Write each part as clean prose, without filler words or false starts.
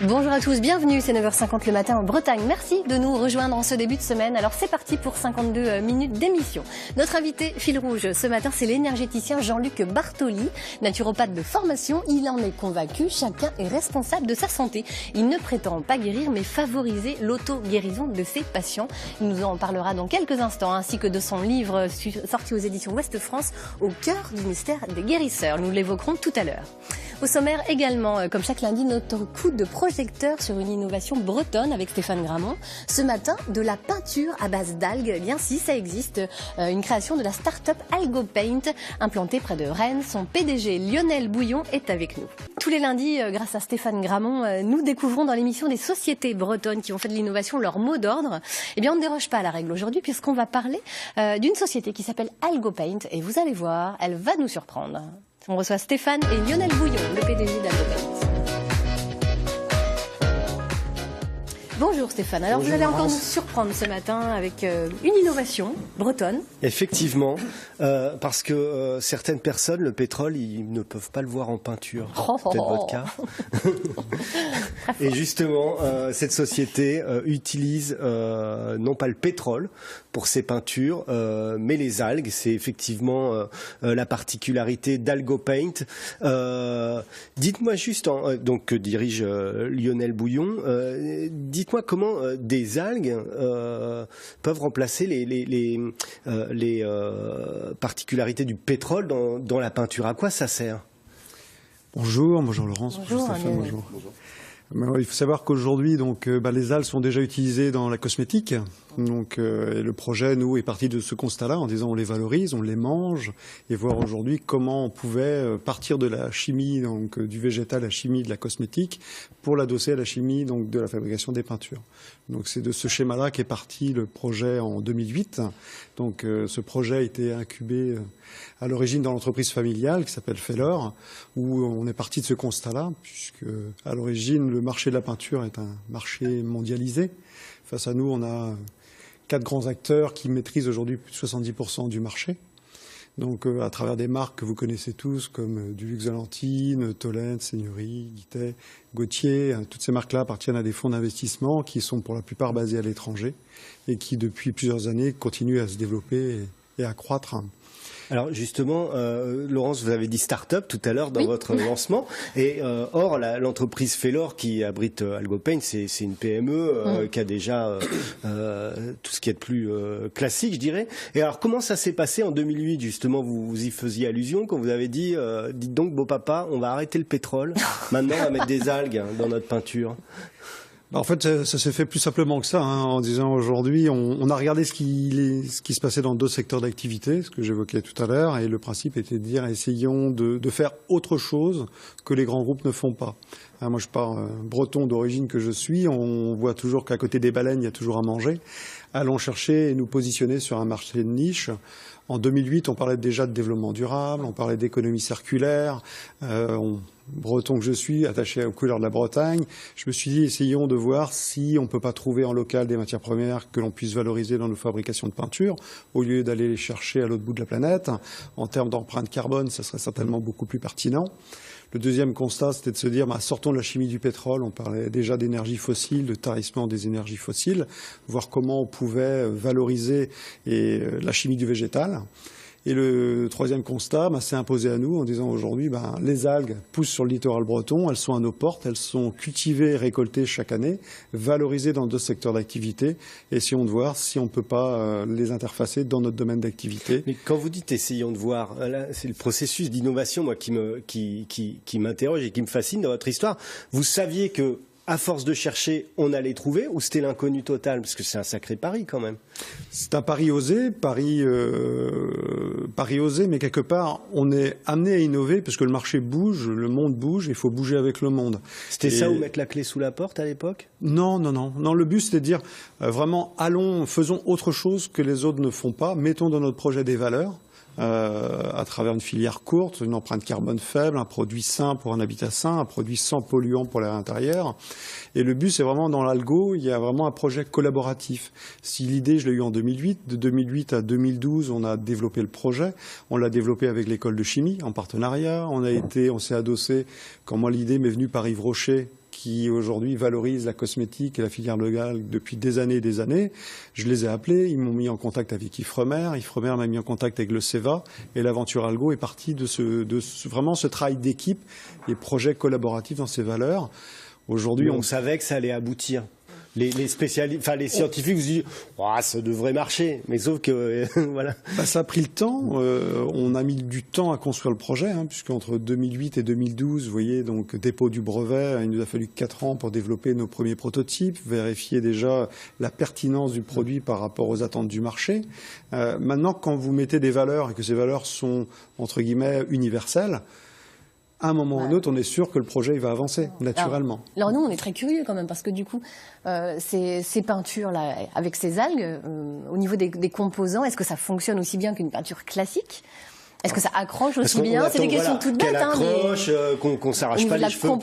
Bonjour à tous, bienvenue, c'est 9h50 le matin en Bretagne. Merci de nous rejoindre en ce début de semaine. Alors c'est parti pour 52 minutes d'émission. Notre invité fil rouge ce matin, c'est l'énergéticien Jean-Luc Bartoli, naturopathe de formation. Il en est convaincu, chacun est responsable de sa santé. Il ne prétend pas guérir mais favoriser l'auto-guérison de ses patients. Il nous en parlera dans quelques instants, ainsi que de son livre sorti aux éditions Ouest France, Au cœur du mystère des guérisseurs. Nous l'évoquerons tout à l'heure. Au sommaire également, comme chaque lundi, notre coup de projecteur sur une innovation bretonne avec Stéphane Gramont. Ce matin, de la peinture à base d'algues. Eh bien si, ça existe. Une création de la start-up AlgoPaint, implantée près de Rennes. Son PDG Lionel Bouillon est avec nous. Tous les lundis, grâce à Stéphane Gramont, nous découvrons dans l'émission des sociétés bretonnes qui ont fait de l'innovation leur mot d'ordre. Eh bien, on ne déroge pas à la règle aujourd'hui puisqu'on va parler d'une société qui s'appelle AlgoPaint. Et vous allez voir, elle va nous surprendre. On reçoit Stéphane et Lionel Bouillon, le PDG d'AlgoPaint. Bonjour Stéphane, alors Bonjour, vous allez encore nous Laurence. surprendre ce matin avec une innovation bretonne. Effectivement, parce que certaines personnes, le pétrole, ils ne peuvent pas le voir en peinture. C'est peut-être votre cas. Et justement, cette société utilise non pas le pétrole pour ses peintures, mais les algues. C'est effectivement la particularité d'AlgoPaint. Dites-moi juste, donc que dirige Lionel Bouillon, dites-moi comment des algues peuvent remplacer les particularités du pétrole dans la peinture. À quoi ça sert? Bonjour Laurence, bonjour Stéphane, bonjour. Il faut savoir qu'aujourd'hui, les algues sont déjà utilisées dans la cosmétique. Et le projet, nous, est parti de ce constat-là en disant on les valorise, on les mange, et voir aujourd'hui comment on pouvait partir de la chimie, du végétal, la chimie de la cosmétique, pour l'adosser à la chimie de la fabrication des peintures. Donc c'est de ce schéma-là qu'est parti le projet en 2008. Ce projet a été incubé à l'origine dans l'entreprise familiale qui s'appelle Fellor, où on est parti de ce constat-là, puisque à l'origine le marché de la peinture est un marché mondialisé. Face à nous, on a 4 grands acteurs qui maîtrisent aujourd'hui plus de 70% du marché. À travers des marques que vous connaissez tous, comme Dulux Valentine, Tolède, Seigneurie, Guittet, Gauthier. Toutes ces marques-là appartiennent à des fonds d'investissement qui sont pour la plupart basés à l'étranger et qui, depuis plusieurs années, continuent à se développer et à croître. Alors justement, Laurence, vous avez dit start-up tout à l'heure dans votre lancement. Et or, l'entreprise Fellor qui abrite AlgoPaint, c'est une PME qui a déjà tout ce qui est de plus classique, je dirais. Et alors, comment ça s'est passé en 2008 justement? Vous y faisiez allusion quand vous avez dit dites donc, beau papa, on va arrêter le pétrole. Maintenant, on va mettre des algues dans notre peinture. En fait, ça s'est fait plus simplement que ça, en disant aujourd'hui, on a regardé ce qui se passait dans d'autres secteurs d'activité, ce que j'évoquais tout à l'heure, et le principe était de dire, essayons de faire autre chose que les grands groupes ne font pas. Moi, je pars breton d'origine que je suis, on voit toujours qu'à côté des baleines, il y a toujours à manger. Allons chercher et nous positionner sur un marché de niche. En 2008, on parlait déjà de développement durable, on parlait d'économie circulaire. Breton que je suis, attaché aux couleurs de la Bretagne, je me suis dit, essayons de voir si on ne peut pas trouver en local des matières premières que l'on puisse valoriser dans nos fabrications de peinture, au lieu d'aller les chercher à l'autre bout de la planète. En termes d'empreinte carbone, ça serait certainement beaucoup plus pertinent. Le deuxième constat, c'était de se dire, sortons de la chimie du pétrole, on parlait déjà d'énergie fossile, de tarissement des énergies fossiles, voir comment on pouvait valoriser la chimie du végétal. Et le troisième constat s'est imposé à nous en disant aujourd'hui, les algues poussent sur le littoral breton, elles sont à nos portes, elles sont cultivées et récoltées chaque année, valorisées dans d'autres secteurs d'activité, essayons de voir si on ne peut pas les interfacer dans notre domaine d'activité. Mais quand vous dites essayons de voir, là, c'est le processus d'innovation moi qui m'interroge et qui me fascine dans votre histoire. Vous saviez que à force de chercher, on allait trouver, ou c'était l'inconnu total? Parce que c'est un sacré pari quand même. C'est un pari osé, mais quelque part, on est amené à innover parce que le marché bouge, le monde bouge, il faut bouger avec le monde. C'était ça ou mettre la clé sous la porte à l'époque? Non. Le but, c'était de dire vraiment, faisons autre chose que les autres ne font pas, mettons dans notre projet des valeurs. À travers une filière courte, une empreinte carbone faible, un produit sain pour un habitat sain, un produit sans polluant pour l'air intérieur. Et le but, c'est vraiment dans l'algo, il y a vraiment un projet collaboratif. Si l'idée, je l'ai eue en 2008, de 2008 à 2012, on a développé le projet. On l'a développé avec l'école de chimie en partenariat. On s'est adossé, quand moi l'idée m'est venue par Yves Rocher, qui aujourd'hui valorisent la cosmétique et la filière locale depuis des années et des années. Je les ai appelés, ils m'ont mis en contact avec Ifremer. Ifremer m'a mis en contact avec le CEVA et l'aventure Algo est partie de vraiment ce travail d'équipe et projet collaboratif dans ces valeurs. Aujourd'hui, on savait que ça allait aboutir. Les spécialistes, enfin les scientifiques vous disent ça devrait marcher, mais sauf que voilà. Ça a pris le temps. On a mis du temps à construire le projet, puisqu'entre 2008 et 2012, vous voyez, donc dépôt du brevet, il nous a fallu 4 ans pour développer nos premiers prototypes, vérifier déjà la pertinence du produit par rapport aux attentes du marché. Maintenant, quand vous mettez des valeurs et que ces valeurs sont entre guillemets universelles, à un moment ou un autre, on est sûr que le projet il va avancer naturellement. Alors nous, on est très curieux quand même, parce que du coup, ces peintures-là, avec ces algues, au niveau des composants, est-ce que ça fonctionne aussi bien qu'une peinture classique ? Est-ce que ça accroche aussi bien? C'est des questions toutes bêtes. Qu'elle accroche, qu'on s'arrache pas les cheveux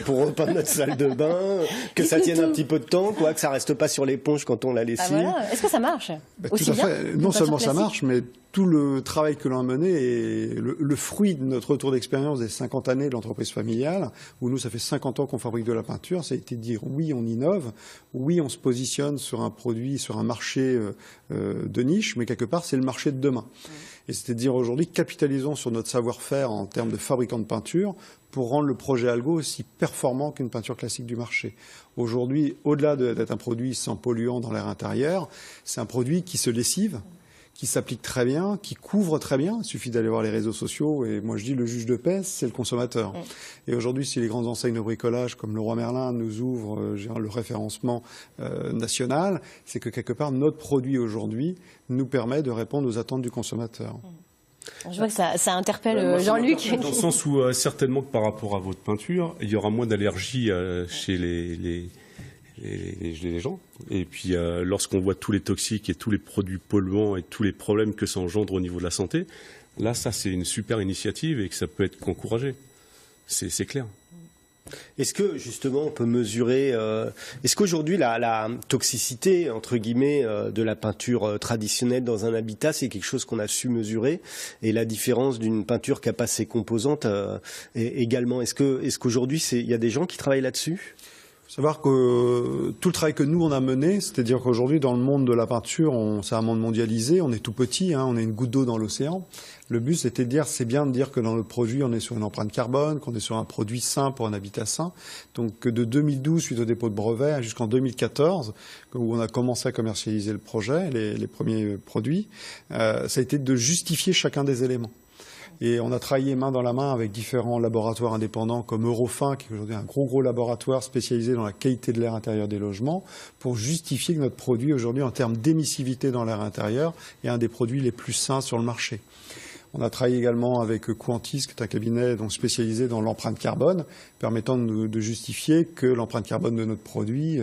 pour repeindre notre salle de bain, que ça tienne un petit peu de temps, que ça reste pas sur l'éponge quand on la lessive. Est-ce que ça marche aussi tout à bien fait. Non seulement ça marche, mais tout le travail que l'on a mené est le fruit de notre retour d'expérience des 50 années de l'entreprise familiale, où nous, ça fait 50 ans qu'on fabrique de la peinture. Ça a été de dire oui, on innove, oui, on se positionne sur un produit, sur un marché de niche, mais quelque part, c'est le marché de demain. Et c'était de dire aujourd'hui, capitalisons sur notre savoir-faire en termes de fabricant de peinture pour rendre le projet Algo aussi performant qu'une peinture classique du marché. Aujourd'hui, au-delà d'être un produit sans polluant dans l'air intérieur, c'est un produit qui se lessive, qui s'applique très bien, qui couvre très bien. Il suffit d'aller voir les réseaux sociaux. Et moi, je dis, le juge de paix, c'est le consommateur. Et aujourd'hui, si les grandes enseignes de bricolage comme Leroy Merlin nous ouvrent le référencement national, c'est que quelque part, notre produit aujourd'hui nous permet de répondre aux attentes du consommateur. Je vois que ça interpelle Jean-Luc. Dans le sens où, certainement que par rapport à votre peinture, il y aura moins d'allergies chez les gens. Et puis lorsqu'on voit tous les toxiques et tous les produits polluants et tous les problèmes que ça engendre au niveau de la santé, là, ça, c'est une super initiative et que ça peut être qu'encouragé. C'est clair. Est-ce que, justement, on peut mesurer... est-ce qu'aujourd'hui, la toxicité, entre guillemets, de la peinture traditionnelle dans un habitat, c'est quelque chose qu'on a su mesurer? Et la différence d'une peinture qui n'a pas ses composantes également, est-ce qu'aujourd'hui, il y a des gens qui travaillent là-dessus? Il faut savoir que tout le travail que nous, on a mené, c'est-à-dire qu'aujourd'hui, dans le monde de la peinture, c'est un monde mondialisé, on est tout petit, on est une goutte d'eau dans l'océan. Le but, c'était de dire, c'est bien de dire que dans notre produit, on est sur une empreinte carbone, qu'on est sur un produit sain pour un habitat sain. Donc, de 2012, suite au dépôt de brevet, jusqu'en 2014, où on a commencé à commercialiser le projet, les premiers produits, ça a été de justifier chacun des éléments. Et on a travaillé main dans la main avec différents laboratoires indépendants comme Eurofin, qui est aujourd'hui un gros laboratoire spécialisé dans la qualité de l'air intérieur des logements, pour justifier que notre produit aujourd'hui, en termes d'émissivité dans l'air intérieur, est un des produits les plus sains sur le marché. On a travaillé également avec Quantis, qui est un cabinet donc spécialisé dans l'empreinte carbone, permettant de justifier que l'empreinte carbone de notre produit,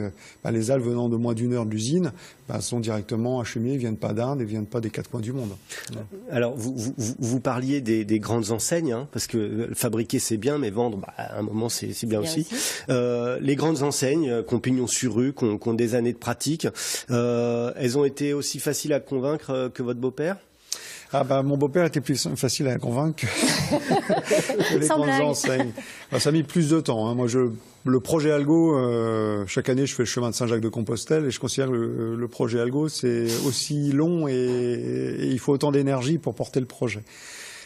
les algues venant de moins d'une heure de l'usine, sont directement acheminées, ne viennent pas d'Inde et ne viennent pas des 4 coins du monde. Alors, vous parliez des grandes enseignes, parce que fabriquer c'est bien, mais vendre, à un moment c'est bien aussi. Les grandes enseignes, qui ont pignon sur rue, qui ont des années de pratique, elles ont été aussi faciles à convaincre que votre beau-père? Mon beau-père était plus facile à convaincre que les grandes enseignes. Ça a mis plus de temps. Moi, le projet Algo, chaque année, je fais le chemin de Saint-Jacques-de-Compostelle et je considère que le projet Algo, c'est aussi long et il faut autant d'énergie pour porter le projet.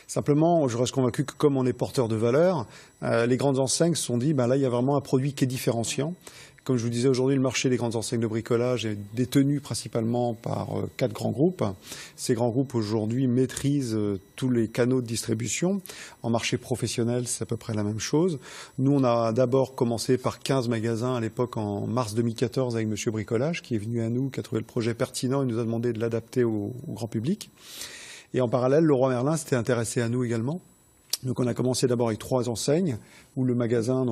Simplement, je reste convaincu que comme on est porteur de valeur, les grandes enseignes se sont dit, là, il y a vraiment un produit qui est différenciant. Comme je vous disais, aujourd'hui, le marché des grandes enseignes de bricolage est détenu principalement par 4 grands groupes. Ces grands groupes, aujourd'hui, maîtrisent tous les canaux de distribution. En marché professionnel, c'est à peu près la même chose. Nous, on a d'abord commencé par 15 magasins à l'époque, en mars 2014, avec Monsieur Bricolage, qui est venu à nous, qui a trouvé le projet pertinent et nous a demandé de l'adapter au grand public. Et en parallèle, Leroy Merlin s'était intéressé à nous également. Donc on a commencé d'abord avec 3 enseignes où le magasin,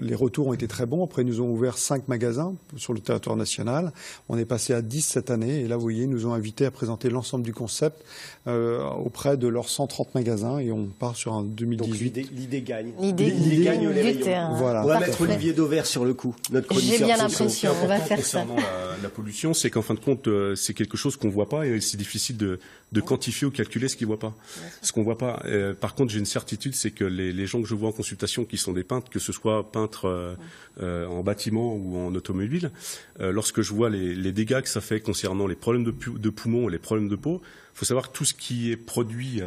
les retours ont été très bons. Après, ils nous ont ouvert 5 magasins sur le territoire national. On est passé à 10 cette année. Et là, vous voyez, ils nous ont invités à présenter l'ensemble du concept auprès de leurs 130 magasins. Et on part sur un 2018. Donc l'idée gagne. L'idée gagne les rayons. Voilà. On va mettre Olivier Dauvert sur le coup, notre chroniqueur. J'ai bien l'impression, on va faire ça. Concernant la pollution, c'est qu'en fin de compte, c'est quelque chose qu'on ne voit pas et c'est difficile de quantifier ou calculer ce qu'ils ne voient pas. Ce qu'on ne voit pas. Par contre, j'ai une certitude, c'est que les gens que je vois en consultation qui sont des peintres, que ce soit peintres en bâtiment ou en automobile. Lorsque je vois les dégâts que ça fait concernant les problèmes de poumons et les problèmes de peau, il faut savoir que tout ce qui est produit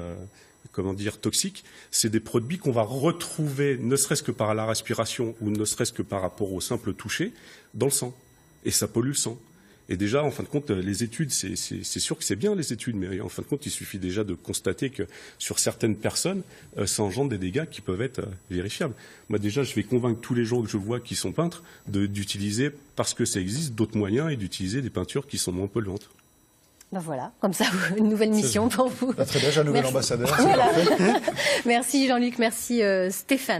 toxique, c'est des produits qu'on va retrouver, ne serait-ce que par la respiration ou ne serait-ce que par rapport au simple toucher, dans le sang. Et ça pollue le sang. Et déjà, en fin de compte, les études, c'est sûr que c'est bien les études, mais en fin de compte, il suffit déjà de constater que sur certaines personnes, ça engendre des dégâts qui peuvent être vérifiables. Moi, déjà, je vais convaincre tous les gens que je vois qui sont peintres d'utiliser, parce que ça existe, d'autres moyens et d'utiliser des peintures qui sont moins polluantes. Ben voilà, comme ça, une nouvelle mission pour vous. Très bien, j'ai un nouvel ambassadeur. Voilà. Merci Jean-Luc, merci Stéphane.